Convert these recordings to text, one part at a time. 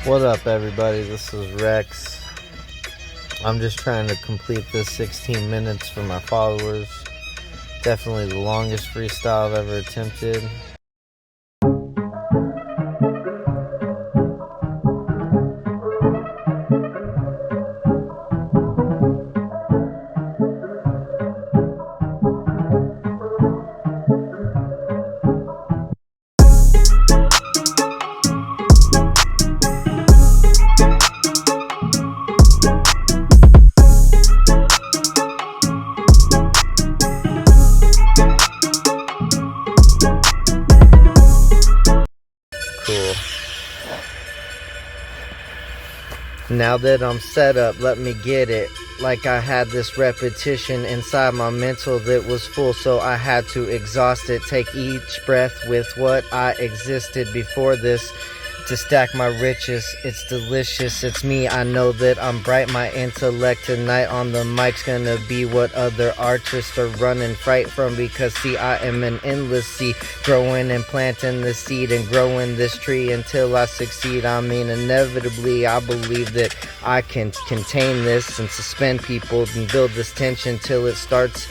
What up, everybody? This is Rex. I'm just trying to complete this 16 minutes for my followers. Definitely the longest freestyle I've ever attempted. Cool. Now that I'm set up, let me get it. Like I had this repetition inside my mental that was full, so I had to exhaust it. Take each breath with what I existed before this to stack my riches. It's delicious, it's me, I know that I'm bright. My intellect tonight on the mic's gonna be what other artists are running fright from, because see, I am an endless sea, growing and planting the seed and growing this tree until I succeed. I mean, inevitably I believe that I can contain this and suspend people and build this tension till it starts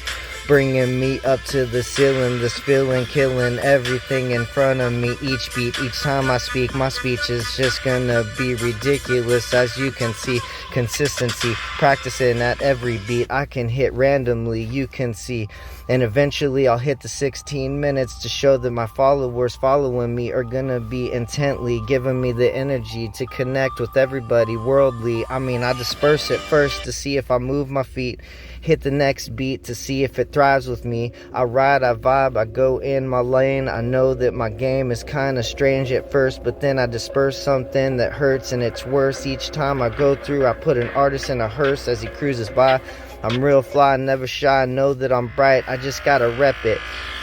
bringing me up to the ceiling. This feeling killing everything in front of me. Each beat, each time I speak, my speech is just gonna be ridiculous. As you can see, consistency, practicing at every beat I can hit randomly, you can see. And eventually I'll hit the 16 minutes to show that my followers following me are gonna be intently giving me the energy to connect with everybody worldly. I mean, I disperse it first to see if I move my feet, hit the next beat to see if it thrives with me. I ride, I vibe, I go in my lane. I know that my game is kinda strange at first, but then I disperse something that hurts and it's worse. Each time I go through, I put an artist in a hearse as he cruises by. I'm real fly, never shy, know that I'm bright, I just gotta rep it.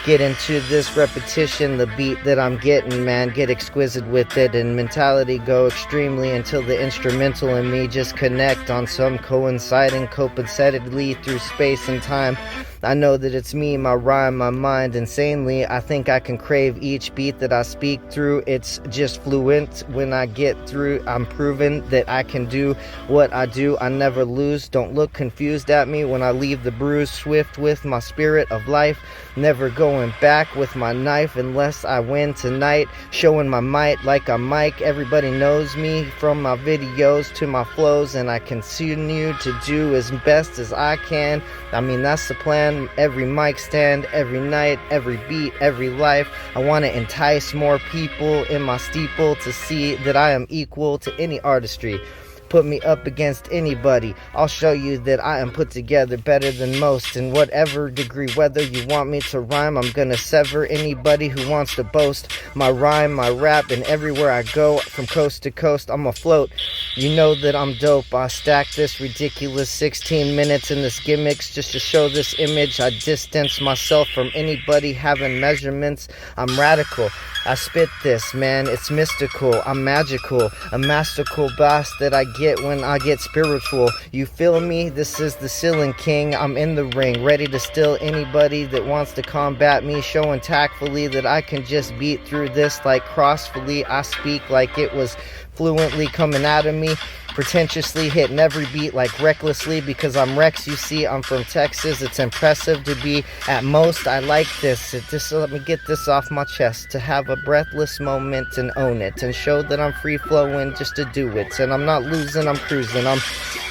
Get into this repetition, the beat that I'm getting, man, get exquisite with it, and mentality go extremely until the instrumental in me just connect on some coinciding, coincidentally through space and time. I know that it's me, my rhyme, my mind, insanely. I think I can crave each beat that I speak through. It's just fluent when I get through. I'm proven that I can do what I do. I never lose. Don't look confused at me when I leave the bruise. Swift with my spirit of life, never going back with my knife unless I win tonight. Showing my might like a mic. Everybody knows me from my videos to my flows, and I continue to do as best as I can. I mean, that's the plan. Every mic stand, every night, every beat, every life. I want to entice more people in my steeple to see that I am equal to any artistry. Put me up against anybody, I'll show you that I am put together better than most in whatever degree. Whether you want me to rhyme, I'm gonna sever anybody who wants to boast my rhyme, my rap, and everywhere I go from coast to coast I'm afloat. You know that I'm dope. I stack this ridiculous 16 minutes in this gimmicks just to show this image. I distance myself from anybody having measurements. I'm radical, I spit this, man, it's mystical. I'm magical, a masterful blast that I get when I get spiritual. You feel me? This is the ceiling king. I'm in the ring, ready to still anybody that wants to combat me, showing tactfully that I can just beat through this like crossfully. I speak like it was fluently coming out of me, pretentiously hitting every beat like recklessly, because I'm Rex, you see, I'm from Texas. It's impressive to be at most. I like this. Just let me get this off my chest, to have a breathless moment and own it, and show that I'm free flowing just to do it. And I'm not losing, I'm cruising, I'm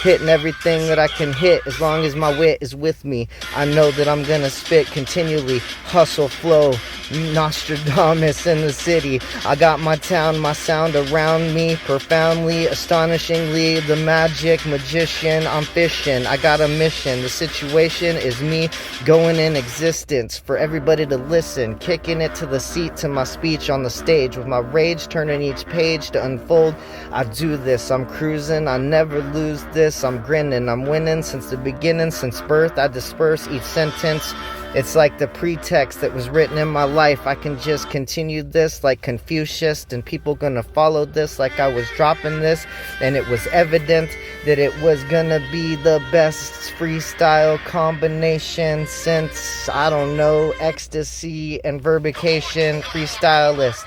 hitting everything that I can hit as long as my wit is with me. I know that I'm gonna spit continually, hustle, flow, Nostradamus in the city. I got my town, my sound around me, profoundly, astonishingly, the magic magician. I'm fishing, I got a mission. The situation is me going in existence for everybody to listen, kicking it to the seat to my speech on the stage, with my rage turning each page to unfold. I do this, I'm cruising, I never lose this. I'm grinning, I'm winning since the beginning, since birth. I disperse each sentence. It's like the pretext that was written in my life. I can just continue this like Confucius, and people gonna follow this like I was dropping this, and it was evident that it was gonna be the best freestyle combination since, I don't know, ecstasy and verbication freestylist.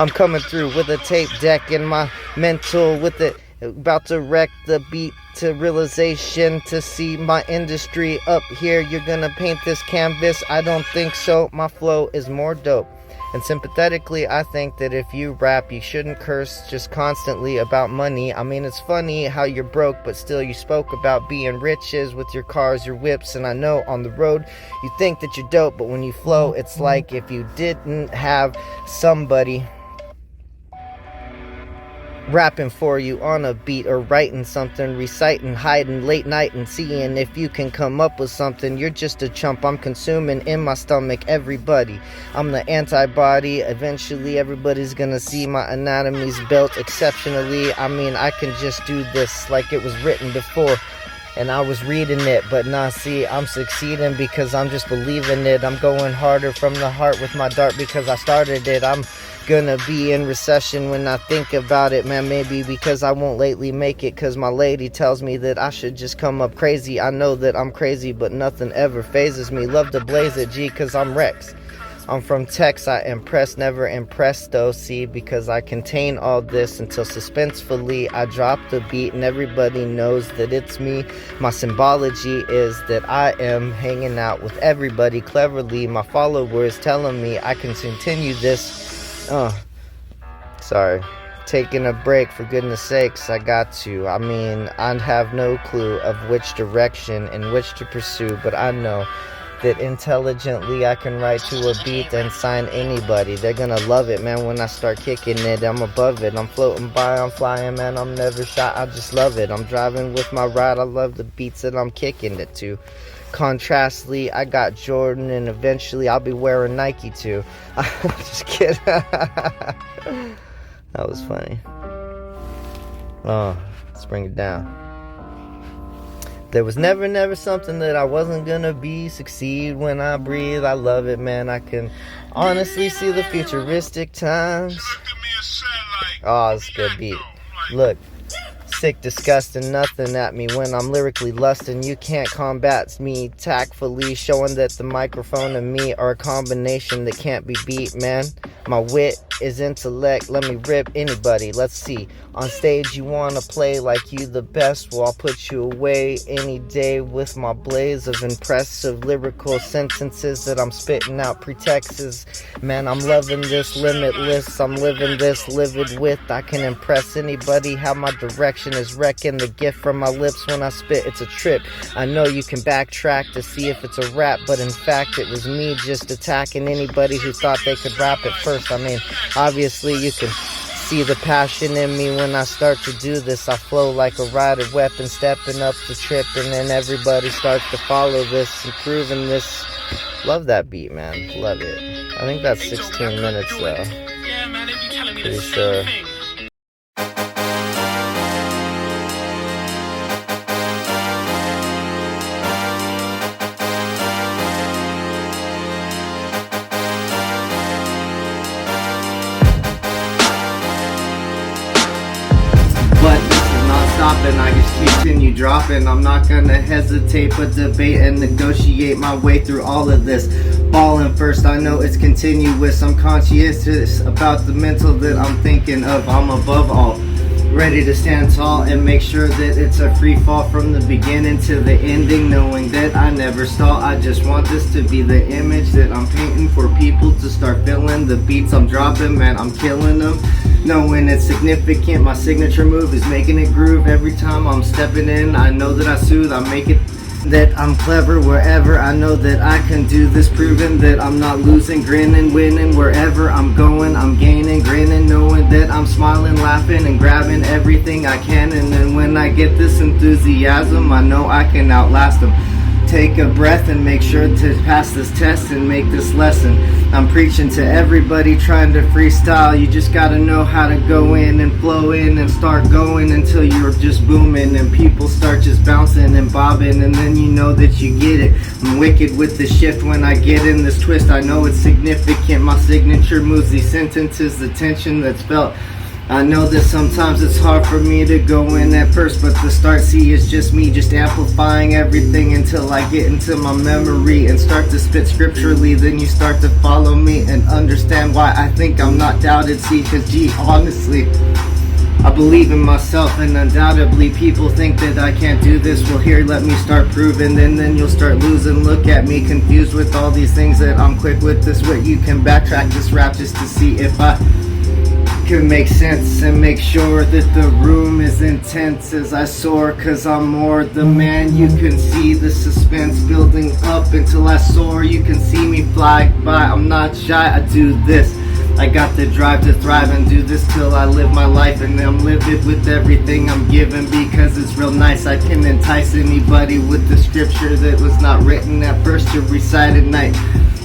I'm coming through with a tape deck in my mental, with it about to wreck the beat to realization, to see my industry up here. You're gonna paint this canvas? I don't think so. My flow is more dope. And sympathetically, I think that if you rap, you shouldn't curse just constantly about money. I mean, it's funny how you're broke, but still you spoke about being riches with your cars, your whips. And I know on the road, you think that you're dope, but when you flow, it's like if you didn't have somebody rapping for you on a beat, or writing something, reciting, hiding late night and seeing if you can come up with something. You're just a chump. I'm consuming in my stomach everybody. I'm the antibody. Eventually everybody's gonna see my anatomy's built exceptionally. I mean, I can just do this like it was written before and I was reading it, but nah, see, I'm succeeding because I'm just believing it. I'm going harder from the heart with my dart because I started it. I'm gonna be in recession when I think about it, man. Maybe because I won't lately make it, cause my lady tells me that I should just come up crazy. I know that I'm crazy, but nothing ever phases me. Love to blaze it, G, cause I'm Rex. I'm from Tex, I impress, never impressed though, see, because I contain all this until suspensefully I drop the beat and everybody knows that it's me. My symbology is that I am hanging out with everybody cleverly. My followers telling me I can continue this. Sorry. Taking a break, for goodness sakes, I got to. I mean, I have no clue of which direction and which to pursue, but I know that intelligently I can write to a beat and sign anybody. They're gonna love it, man, when I start kicking it. I'm above it, I'm floating by, I'm flying, man, I'm never shy, I just love it. I'm driving with my ride, I love the beats that I'm kicking it to. Contrastly, I got Jordan, and eventually I'll be wearing Nike too. I'm just kidding. That was funny. Oh, let's bring it down. There was never something that I wasn't gonna be. Succeed when I breathe. I love it, man. I can honestly see the futuristic times. Oh, it's a good beat. Look. Sick, disgusting, nothing at me when I'm lyrically lusting. You can't combat me tactfully, showing that the microphone and me are a combination that can't be beat, man. My wit is intellect, let me rip anybody. Let's see, on stage you wanna play like you the best, well I'll put you away any day with my blaze of impressive lyrical sentences that I'm spitting out pretexts. Man, I'm loving this limitless, I'm living this livid with. I can impress anybody how my direction is wrecking. The gift from my lips when I spit, it's a trip. I know you can backtrack to see if it's a rap, but in fact it was me just attacking anybody who thought they could rap at first. I mean, obviously you can see the passion in me when I start to do this. I flow like a rider weapon, stepping up the trip, and then everybody starts to follow this, improving this. Love that beat, man. Love it. I think that's 16 minutes though. Pretty sure. And I just continue dropping. I'm not gonna hesitate but debate and negotiate my way through all of this. Ballin' first, I know it's continuous. I'm conscientious about the mental that I'm thinking of. I'm above all, ready to stand tall and make sure that it's a free fall from the beginning to the ending, knowing that I never stall. I just want this to be the image that I'm painting for people to start feeling the beats I'm dropping. Man, I'm killing them, knowing it's significant. My signature move is making it groove every time I'm stepping in. I know that I soothe, I make it that I'm clever wherever. I know that I can do this, proving that I'm not losing, grinning, winning wherever I'm going. I'm gaining, grinning, knowing that I'm smiling, laughing, and grabbing everything I can. And then when I get this enthusiasm, I know I can outlast them. Take a breath and make sure to pass this test and make this lesson. I'm preaching to everybody trying to freestyle. You just gotta know how to go in and flow in and start going until you're just booming and people start just bouncing and bobbing, and then you know that you get it. I'm wicked with the shift when I get in this twist. I know it's significant. My signature moves, these sentences, the tension that's felt. I know that sometimes it's hard for me to go in at first, but the start, see, is just me, just amplifying everything until I get into my memory and start to spit scripturally. Then you start to follow me and understand why I think I'm not doubted. See, cause gee, honestly, I believe in myself, and undoubtedly people think that I can't do this. Well, here, let me start proving, and then you'll start losing. Look at me, confused with all these things that I'm quick with. This way you can backtrack this rap just to see if I can make sense and make sure that the room is intense as I soar, cause I'm more the man. You can see the suspense building up until I soar. You can see me fly by, I'm not shy, I do this. I got the drive to thrive and do this till I live my life, and I'm livid with everything I'm given because it's real nice. I can entice anybody with the scripture that was not written at first to recite at night.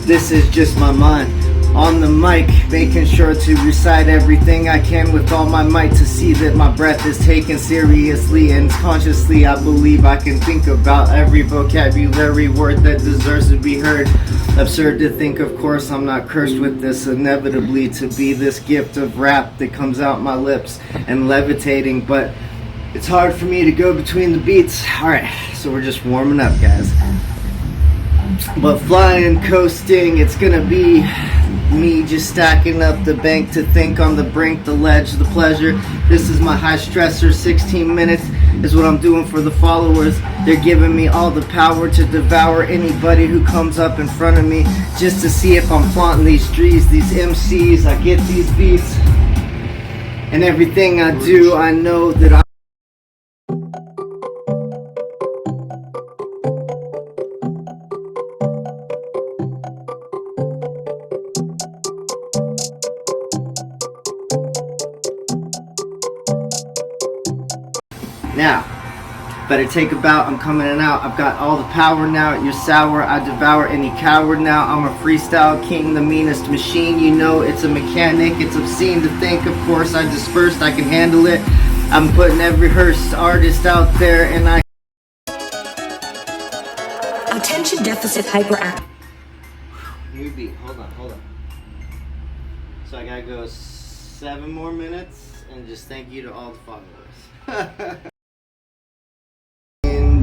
This is just my mind on the mic, making sure to recite everything I can with all my might, to see that my breath is taken seriously and consciously. I believe I can think about every vocabulary word that deserves to be heard. Absurd to think, of course, I'm not cursed with this, inevitably to be this gift of rap that comes out my lips and levitating, but it's hard for me to go between the beats. Alright, so we're just warming up, guys. But flying, coasting, it's gonna be me just stacking up the bank to think on the brink, the ledge, the pleasure. This is my high stressor. 16 minutes is what I'm doing for the followers. They're giving me all the power to devour anybody who comes up in front of me, just to see if I'm flaunting these trees, these MCs. I get these beats, and everything I do, I know that I now, better take a bow, I'm coming in out. I've got all the power now, you're sour, I devour any coward now. I'm a freestyle king, the meanest machine. You know it's a mechanic, it's obscene to think, of course I dispersed, I can handle it. I'm putting every rehearsed artist out there, and I attention deficit hyperactive. New beat, hold on. So I gotta go 7 more minutes, and just thank you to all the followers.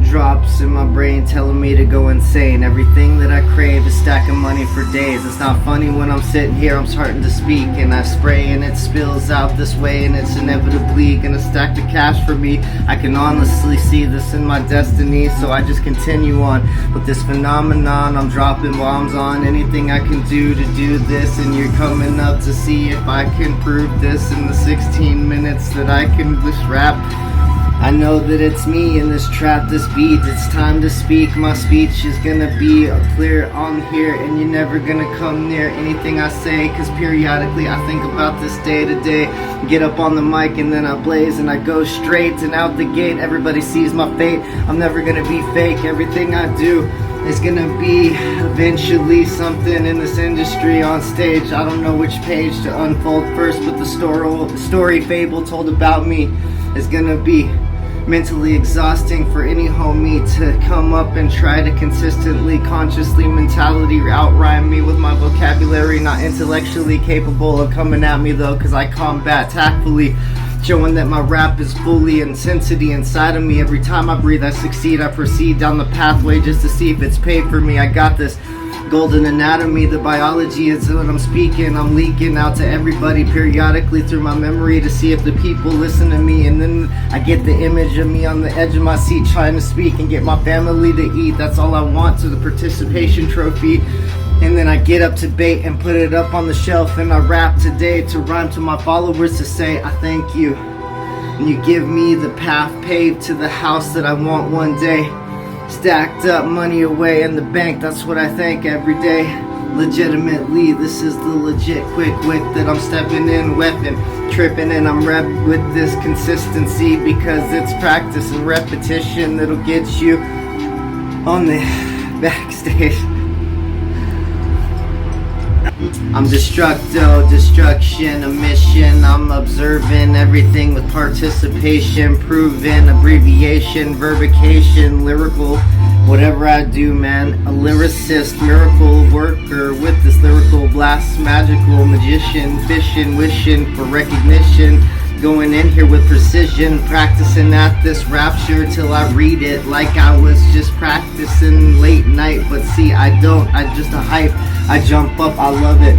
Drops in my brain telling me to go insane. Everything that I crave is stacking money for days. It's not funny when I'm sitting here, I'm starting to speak, and I spray and it spills out this way, and it's inevitably gonna stack the cash for me. I can honestly see this in my destiny, so I just continue on with this phenomenon. I'm dropping bombs on anything I can do to do this, and you're coming up to see if I can prove this in the 16 minutes that I can just rap. I know that it's me in this trap, this beat. It's time to speak. My speech is gonna be clear on here, and you're never gonna come near anything I say, cause periodically I think about this day to day. Get up on the mic and then I blaze and I go straight and out the gate. Everybody sees my fate. I'm never gonna be fake. Everything I do is gonna be eventually something in this industry on stage. I don't know which page to unfold first, but the story fable told about me is gonna be mentally exhausting for any homie to come up and try to consistently, consciously, mentality outrhyme me with my vocabulary. Not intellectually capable of coming at me though, cause I combat tactfully, showing that my rap is fully intensity inside of me. Every time I breathe I succeed, I proceed down the pathway just to see if it's paid for me. I got this golden anatomy, the biology is what I'm speaking. I'm leaking out to everybody periodically through my memory to see if the people listen to me, and then I get the image of me on the edge of my seat trying to speak and get my family to eat. That's all I want, to the participation trophy. And then I get up to bait and put it up on the shelf, and I rap today to rhyme to my followers, to say I thank you, and you give me the path paved to the house that I want one day. Stacked up money away in the bank, that's what I think every day. Legitimately, this is the legit quick wit that I'm stepping in, weapon tripping, and I'm rep with this consistency because it's practice and repetition that'll get you on the backstage. I'm destructo, destruction, a mission. I'm observing everything with participation, proven, abbreviation, verbication, lyrical, whatever I do, man. A lyricist, miracle worker with this lyrical blast, magical magician, fishing, wishing for recognition. going in here with precision, practicing at this rapture till I read it like I was just practicing late night. But see, I don't, I just a hype, I jump up, I love it.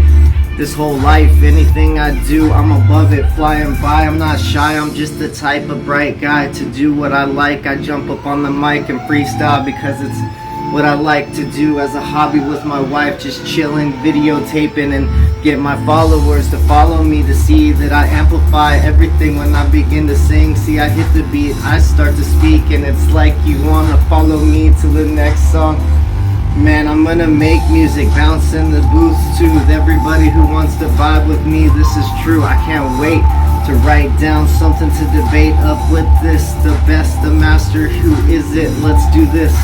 This whole life, anything I do, I'm above it, flying by. I'm not shy, I'm just the type of bright guy to do what I like. I jump up on the mic and freestyle because it's what I like to do as a hobby with my wife, just chilling, videotaping, and get my followers to follow me to see that I amplify everything when I begin to sing. See, I hit the beat, I start to speak, and it's like you wanna follow me to the next song. Man, I'm gonna make music, bounce in the booth too. With everybody who wants to vibe with me, this is true. I can't wait to write down something to debate up with this. The best, the master, who is it? Let's do this.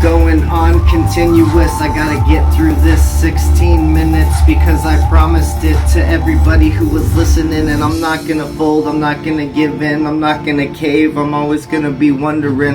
Going on continuous, I gotta get through this 16 minutes because I promised it to everybody who was listening, and I'm not gonna fold, I'm not gonna give in, I'm not gonna cave. I'm always gonna be wondering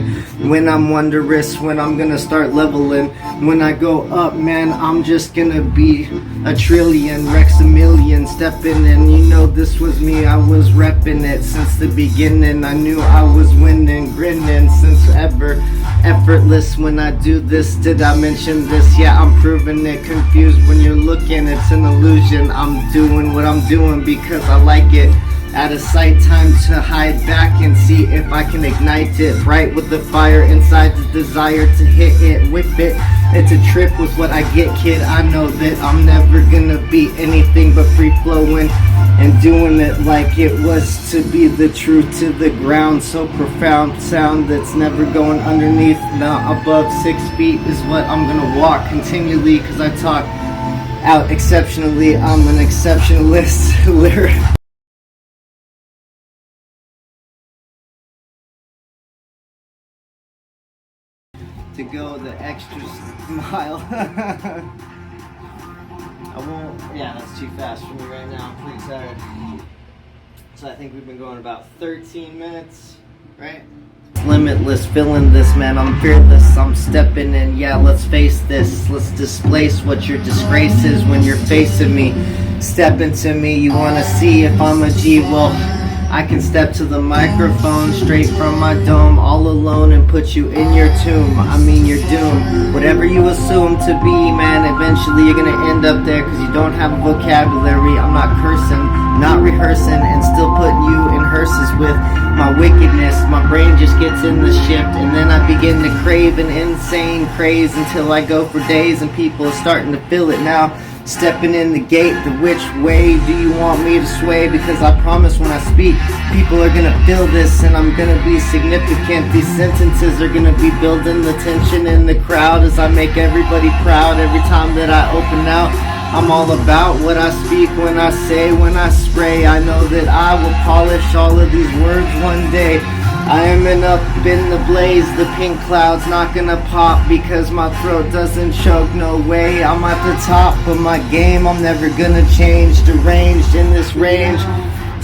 when I'm wondrous, when I'm gonna start leveling. When I go up, man, I'm just gonna be a trillion, Rex a million, stepping in. You know this was me, I was repping it since the beginning. I knew I was winning, grinning since ever. Effortless when I do this. Did I mention this? Yeah, I'm proving it. Confused when you're looking, it's an illusion. I'm doing what I'm doing because I like it. Out of sight, time to hide back and see if I can ignite it. Bright with the fire inside, the desire to hit it, whip it. It's a trip with what I get, kid. I know that I'm never gonna be anything but free flowing and doing it like it was to be the truth to the ground. So profound sound that's never going underneath. Now above 6 feet is what I'm gonna walk continually because I talk out exceptionally. I'm an exceptionalist lyric. To go the extra mile. I won't, yeah, that's too fast for me right now. I'm pretty tired. So I think we've been going about 13 minutes, right? Limitless, feeling this, man. I'm fearless, I'm stepping in. Yeah, let's face this. Let's displace what your disgrace is when you're facing me. Step into me, you wanna see if I'm a G? Well, I can step to the microphone straight from my dome, all alone, and put you in your tomb. I mean your doom. Whatever you assume to be, man, eventually you're gonna end up there because you don't have a vocabulary. I'm not cursing, not rehearsing, and still putting you in hearses with my wickedness. My brain just gets in the shift, and then I begin to crave an insane craze until I go for days, and people are starting to feel it now. Stepping in the gate, the which way do you want me to sway? Because I promise when I speak, people are gonna feel this, and I'm gonna be significant. These sentences are gonna be building the tension in the crowd as I make everybody proud every time that I open out. I'm all about what I speak, when I say, when I spray. I know that I will polish all of these words one day. I am up in the blaze, the pink clouds not gonna pop because my throat doesn't choke, no way. I'm at the top of my game, I'm never gonna change. Deranged in this range,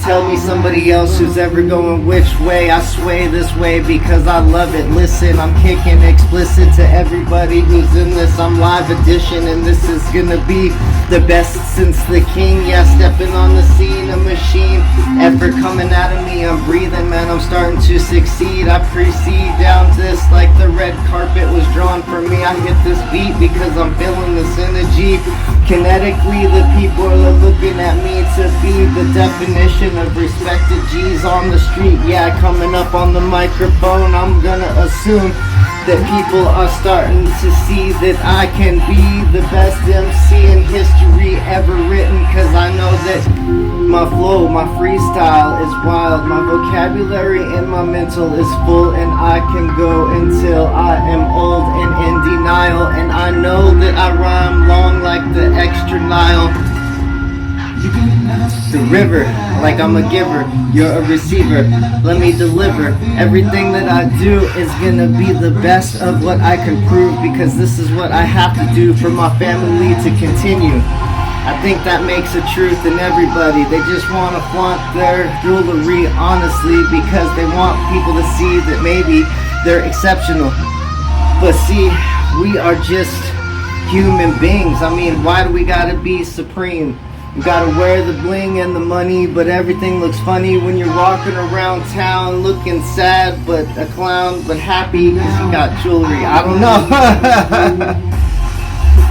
tell me somebody else who's ever going which way. I sway this way because I love it. Listen, I'm kicking explicit to everybody who's in this. I'm live edition, and this is gonna be the best since the king. Yeah, stepping on the scene, a machine. Effort coming out of me, I'm breathing, man, I'm starting to succeed. I proceed down this like the red carpet was drawn for me. I hit this beat because I'm feeling this energy. Kinetically, the people are looking at me to be the definition of respected G's on the street. Yeah, coming up on the microphone, I'm gonna assume that people are starting to see that I can be the best MC in history ever written. Cause I know that my flow, my freestyle is wild. My vocabulary and my mental is full, and I can go until I am old and in denial. And I know that I rhyme long like the extra Nile. The river, like I'm a giver, you're a receiver. Let me deliver. Everything that I do is gonna be the best of what I can prove, because this is what I have to do for my family to continue. I think that makes a truth in everybody. They just want to flaunt their jewelry honestly because they want people to see that maybe they're exceptional. But see, we are just human beings. I mean, why do we gotta be supreme? You gotta wear the bling and the money, but everything looks funny when you're walking around town looking sad, but a clown, but happy because you got jewelry. I don't know.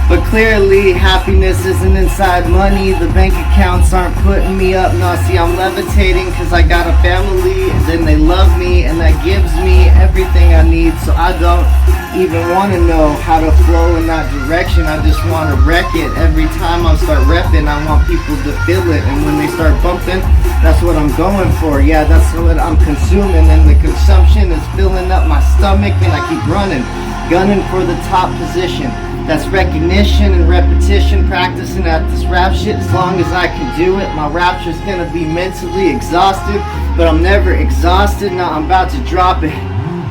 But clearly happiness isn't inside money. The bank accounts aren't putting me up. No, see, I'm levitating because I got a family, and then they love me, and that gives me everything I need. So I don't even want to know how to flow in that direction. I just want to wreck it. Every time I start repping, I want people to feel it, and when they start bumping, that's what I'm going for. Yeah, that's what I'm consuming, and the consumption is filling up my stomach, and I keep running, gunning for the top position. That's recognition and repetition, practicing at this rap shit as long as I can do it. My rapture's gonna be mentally exhausted, but I'm never exhausted. Now I'm about to drop it.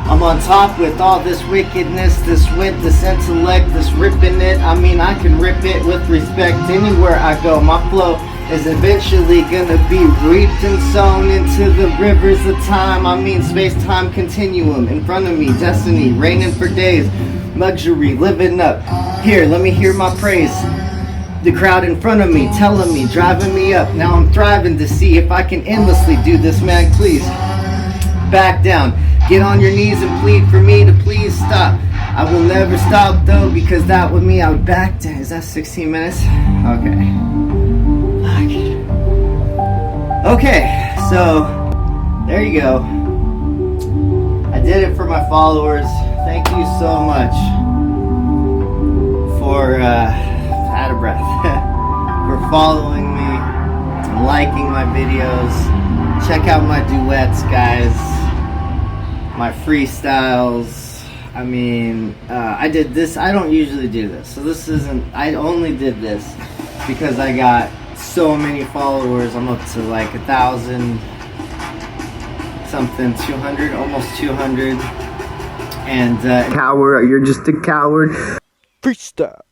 I'm on top with all this wickedness, this wit, this intellect, this ripping it. I mean, I can rip it with respect anywhere I go. My flow is eventually gonna be reaped and sown into the rivers of time. I mean, space-time continuum in front of me, destiny raining for days. Luxury, living up. Here, let me hear my praise. The crowd in front of me, telling me, driving me up. Now I'm thriving to see if I can endlessly do this, man, please. Back down. Get on your knees and plead for me to please stop. I will never stop, though, because that would mean I would back down. Is that 16 minutes? Okay. Okay, so, there you go. I did it for my followers. Thank you so much for, out of breath, for following me and liking my videos. Check out my duets, guys, my freestyles. I mean, I did this. I don't usually do this, so this isn't, I only did this because I got so many followers. I'm up to like 1,000 something, 200, almost 200. And coward, you're just a coward. Freestyle.